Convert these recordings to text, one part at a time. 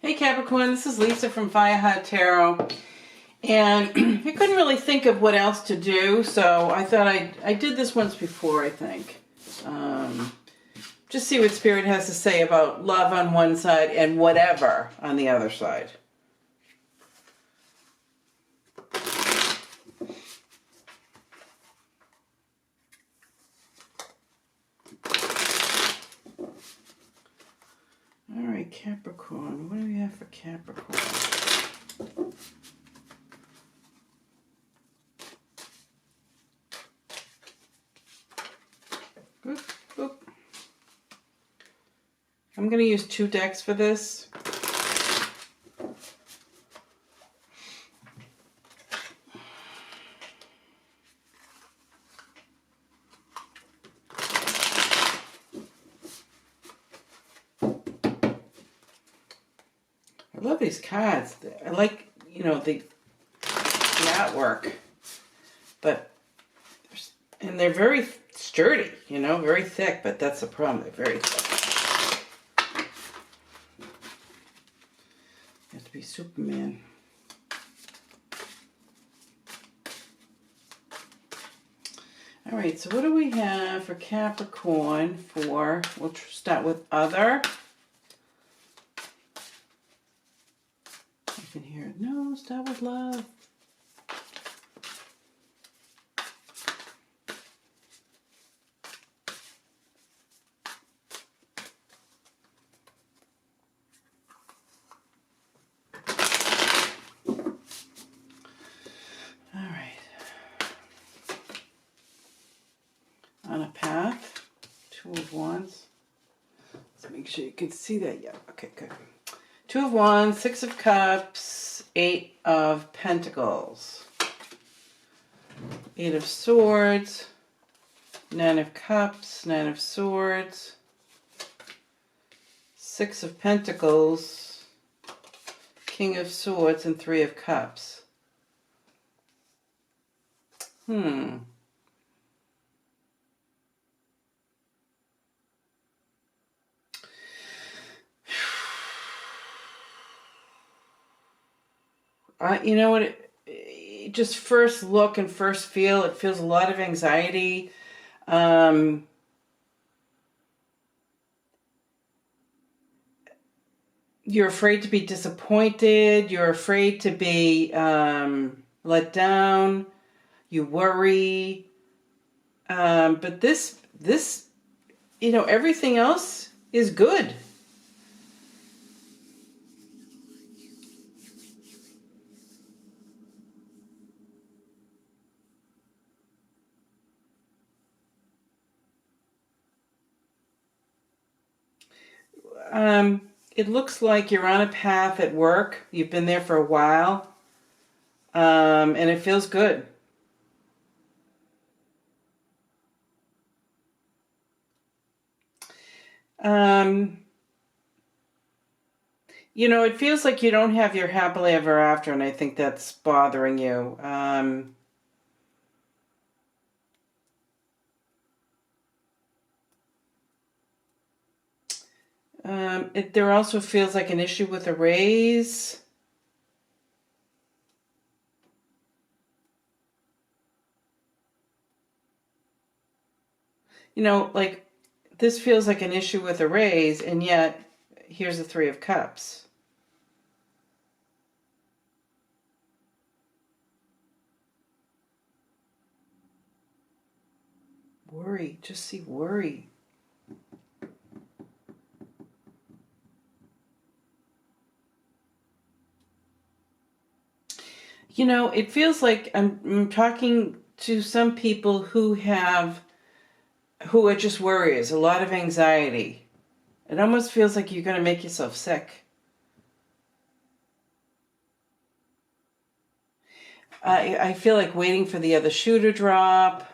Hey Capricorn, this is Lisa from Fireheart Tarot, and I couldn't really think of what else to do, so I thought I did this once before, I think. Just see what Spirit has to say about love on one side and whatever on the other side. All right, Capricorn, what do we have for Capricorn? Boop, boop. I'm going to use 2 decks for this. I love these cards. I like, the artwork, but they're very sturdy, very thick, but that's the problem. They're very thick. You have to be Superman. All right, so what do we have for Capricorn we'll start with other. I can hear it. No, start with love. All right. On a path, 2 of Wands. Let's make sure you can see that. Yeah, okay, good. 2 of Wands, 6 of Cups, 8 of Pentacles, 8 of Swords, 9 of Cups, 9 of Swords, 6 of Pentacles, King of Swords, and 3 of Cups. You know what? Just first look and first feel, it feels a lot of anxiety. You're afraid to be disappointed. You're afraid to be let down. You worry. But this, everything else is good. It looks like you're on a path at work. You've been there for a while. And it feels good. It feels like you don't have your happily ever after, and I think that's bothering you. There also feels like an issue with a raise. Like this feels like an issue with a raise, and yet here's the 3 of Cups. Worry, just see worry. It feels like I'm talking to some people who are just worriers, a lot of anxiety. It almost feels like you're going to make yourself sick. I feel like waiting for the other shoe to drop.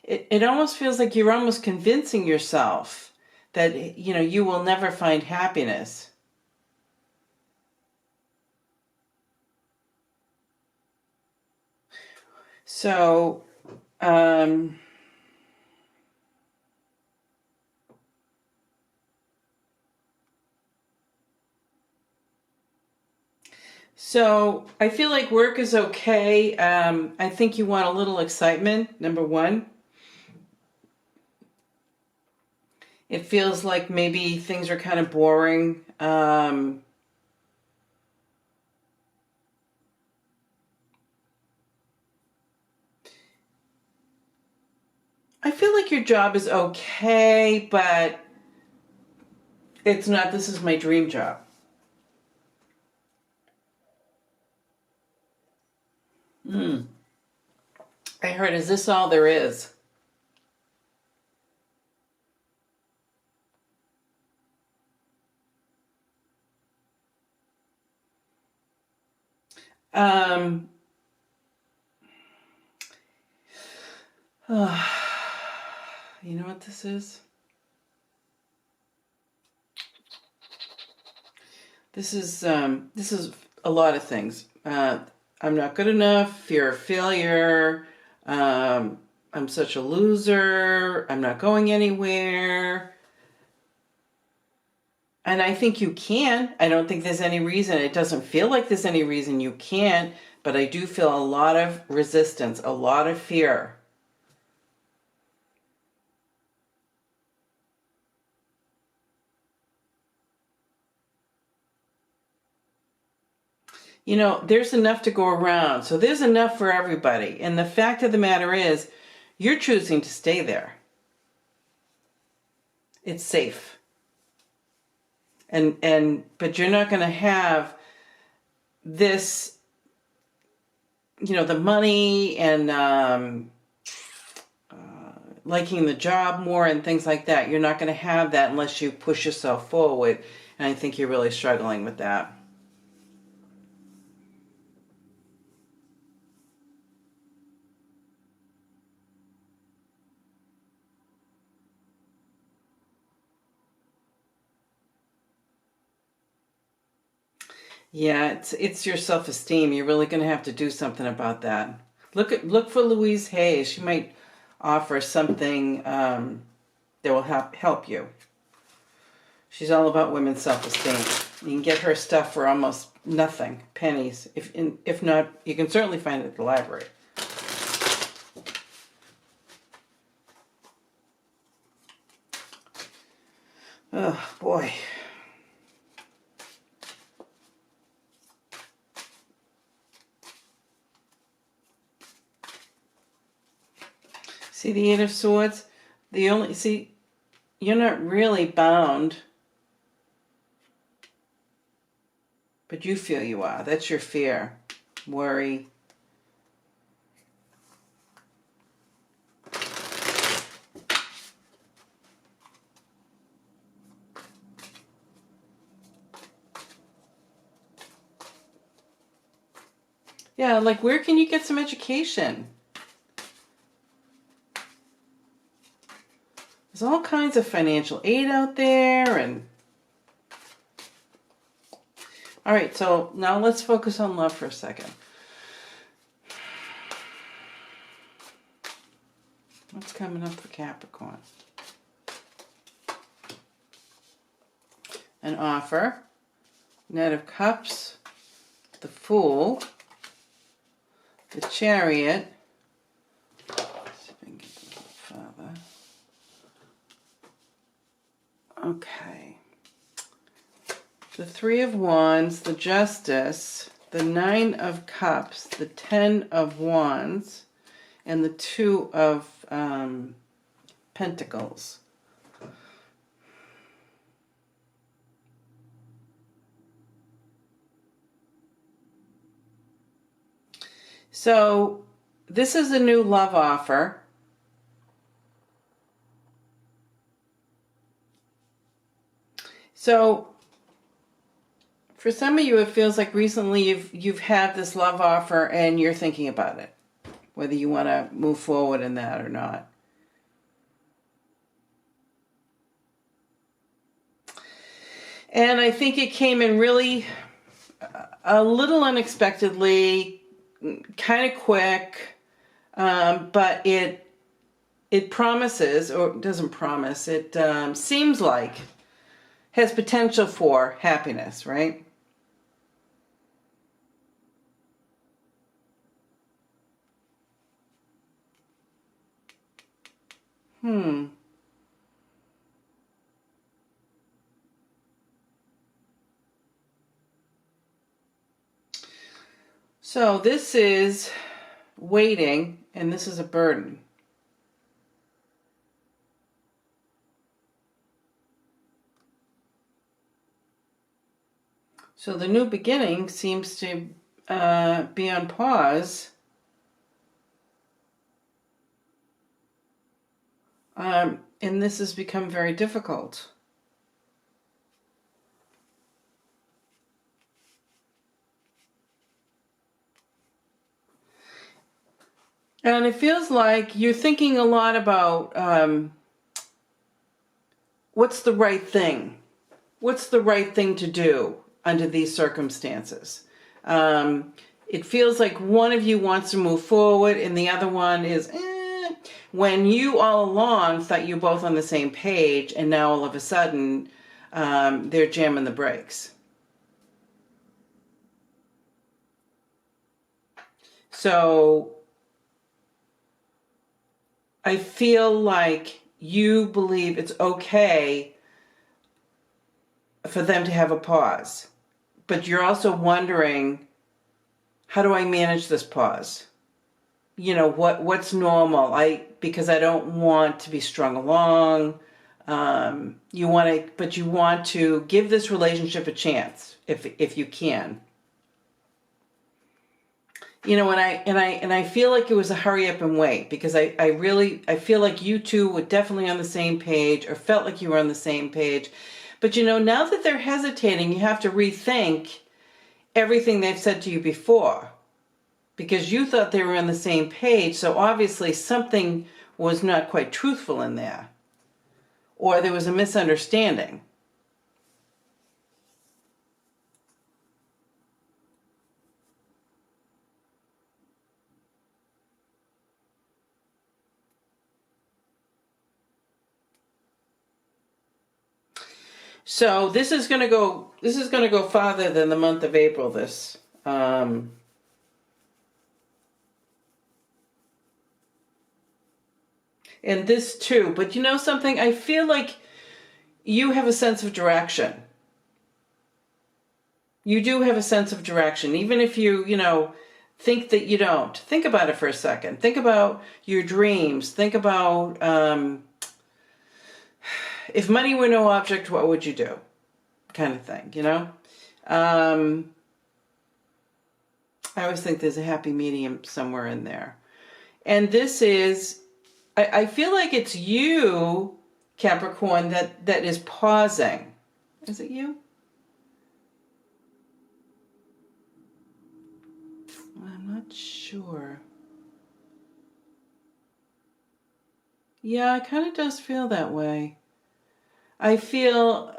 It almost feels like you're almost convincing yourself that, you will never find happiness. So, So I feel like work is okay. I think you want a little excitement, number one. It feels like maybe things are kind of boring. I feel like your job is okay, but it's not, this is my dream job. I heard, is this all there is? Um, you know what this is? This is a lot of things. I'm not good enough, fear of failure, I'm such a loser, I'm not going anywhere. And I think you can. I don't think there's any reason. It doesn't feel like there's any reason you can't, but I do feel a lot of resistance, a lot of fear. You know, there's enough to go around. So there's enough for everybody. And the fact of the matter is, you're choosing to stay there. It's safe. But you're not going to have this, you know, the money and liking the job more and things like that. You're not going to have that unless you push yourself forward. And I think you're really struggling with that. Yeah, it's your self-esteem. You're really going to have to do something about that. Look for Louise Hayes. She might offer something that will help you. She's all about women's self-esteem. You can get her stuff for almost nothing, pennies. If not, you can certainly find it at the library. Oh boy. See the Eight of Swords? You're not really bound, but you feel you are. That's your fear, worry. Yeah, like where can you get some education? There's all kinds of financial aid out there and all right, so now let's focus on love for a second. What's coming up for Capricorn? An offer, Knight of Cups, the Fool, the Chariot. Let's see if I can get this a little further. Okay. The Three of Wands, the Justice, the Nine of Cups, the Ten of Wands, and the Two of Pentacles. So this is a new love offer. So for some of you, it feels like recently you've had this love offer and you're thinking about it, whether you want to move forward in that or not. And I think it came in really a little unexpectedly, kind of quick, but it promises, or doesn't promise, it seems like has potential for happiness, right? Hmm. So this is waiting, and this is a burden. So the new beginning seems to be on pause. And this has become very difficult. And it feels like you're thinking a lot about what's the right thing? What's the right thing to do under these circumstances? It feels like one of you wants to move forward and the other one is, when you all along thought you were both on the same page, and now all of a sudden they're jamming the brakes. So I feel like you believe it's okay for them to have a pause, but you're also wondering, how do I manage this pause? You know, what's normal? Because I don't want to be strung along. You want to give this relationship a chance if you can. You know, and I feel like it was a hurry up and wait, because I feel like you two were definitely on the same page, or felt like you were on the same page. But you know, now that they're hesitating, you have to rethink everything they've said to you before, because you thought they were on the same page. So obviously something was not quite truthful in there, or there was a misunderstanding. So this is going to go farther than the month of April, this. And this too. But you know something? I feel like you have a sense of direction. You do have a sense of direction. Even if you think that you don't. Think about it for a second. Think about your dreams. Think about, if money were no object, what would you do? Kind of thing, you know? I always think there's a happy medium somewhere in there. And this is, I feel like it's you, Capricorn, that is pausing. Is it you? I'm not sure. Yeah, it kind of does feel that way. I feel,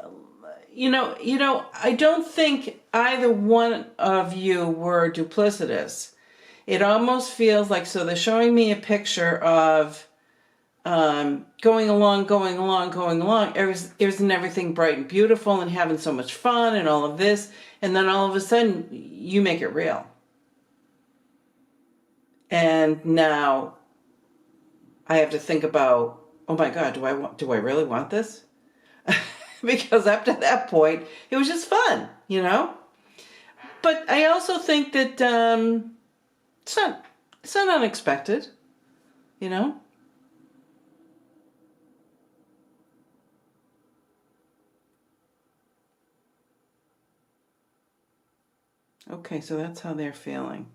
I don't think either one of you were duplicitous. It almost feels like, so they're showing me a picture of going along, isn't everything bright and beautiful and having so much fun and all of this, and then all of a sudden you make it real. And now I have to think about, oh my God, do I really want this? Because up to that point, it was just fun, you know? But I also think that it's not unexpected, you know? Okay, so that's how they're feeling.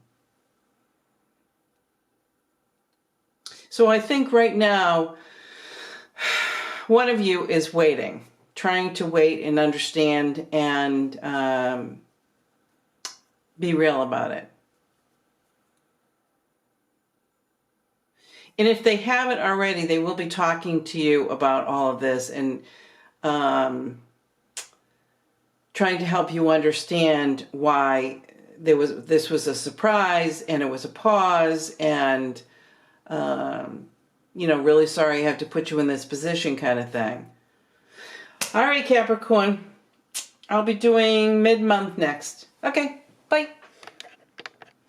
So I think right now, one of you is waiting, trying to wait and understand and be real about it. And if they haven't already, they will be talking to you about all of this and trying to help you understand why this was a surprise and it was a pause, and really sorry I have to put you in this position, kind of thing. All right, Capricorn. I'll be doing mid-month next. Okay, bye.